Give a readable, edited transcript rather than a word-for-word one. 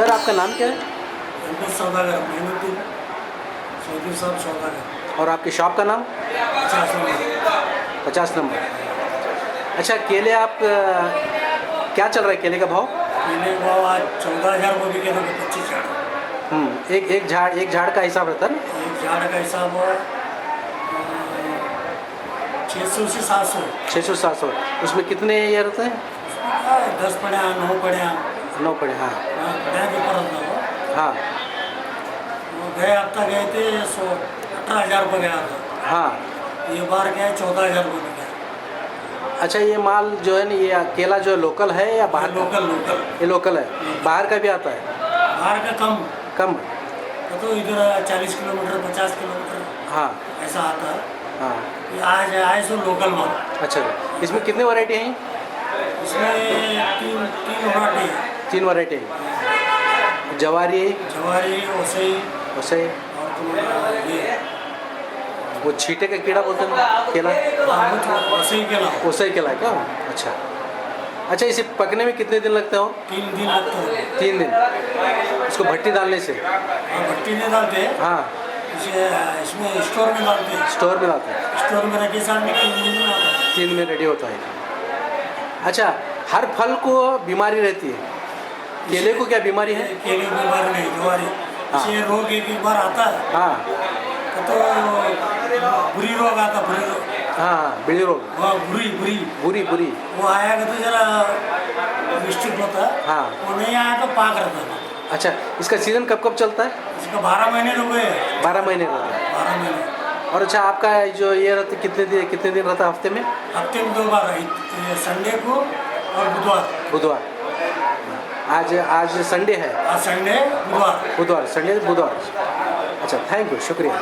Sir आपका नाम क्या है? एमएस सौदागर, मेहनुद्दीन चौधरी साहब सौदागर। और आपकी शॉप का नाम? 50 नंबर। 50 नंबर। अच्छा, केले आप क्या चल रहा है केले का भाव? केले का भाव आज 14,000 रुपये बिके थे, 25 झाड़। एक झाड़ का हिसाब रहता है ना? एक झाड़ का हिसाब 600 से 700। 600-700। उसमें कितने ये रहते हैं? 10 पड़े, 9 पड़े, 9 पड़े, हाँ पड़े के ऊपर रहता वो। हाँ गए हफ्ता गए थे 18,000 रुपये गया था। हाँ। ये बार क्या है 14,000 रुपये बिका। अच्छा, ये माल जो है ना, ये केला जो है लोकल है या बाहर? लोकल। ये लोकल है, बाहर का भी आता है? बाहर का कम कम। तो इधर 40 किलोमीटर 50 किलोमीटर हाँ ऐसा आता है। हाँ। ये आज आए सो लोकल माल। अच्छा, इसमें कितने वैरायटी हैं? इसमें तीन वरायटी है। 3 वैरायटी है। जवारी, जवारी, ओसई उसे और तुम्हारा ये वो छींटे का कीड़ा बोलते हैं केला, ओसई केला। उसे केला क्या? अच्छा अच्छा, इसे पकने में कितने दिन लगते हो? 3 दिन लगते हैं। 3 दिन। इसको भट्टी डालने से? और भट्टी में डालते हैं, हाँ, इसे इसमें स्टोर में डालते हैं। स्टोर में डालते हैं। स्टोर में रखे साल में 3 दिन में आता है। 3 में रेडी होता है। अच्छा, हर फल को बीमारी रहती है, केले को क्या बीमारी है? केले की बीमारी नहीं, जवारी। हाँ। इसे रोग एक बार आता है हाँ तो बुरी रोग आता, बुरी रोग। हाँ, बिड़ी रोग, हाँ, बुरी बुरी बुरी बुरी। वो आएगा तो जरा मिस्टेक होता है। हाँ। वो नहीं आया तो पाक रहता है। अच्छा, इसका सीज़न कब कब चलता है? इसका 12 महीने रुपये है। 12 महीने रहता है। 12 महीने। और अच्छा, आपका जो ये रहता है कितने दिन रहता है हफ्ते में? हफ्ते में 2 बार है, संडे को और बुधवार। बुधवार। आज संडे है। आज संडे बुधवार। बुधवार, संडे बुधवार। अच्छा, थैंक यू, शुक्रिया।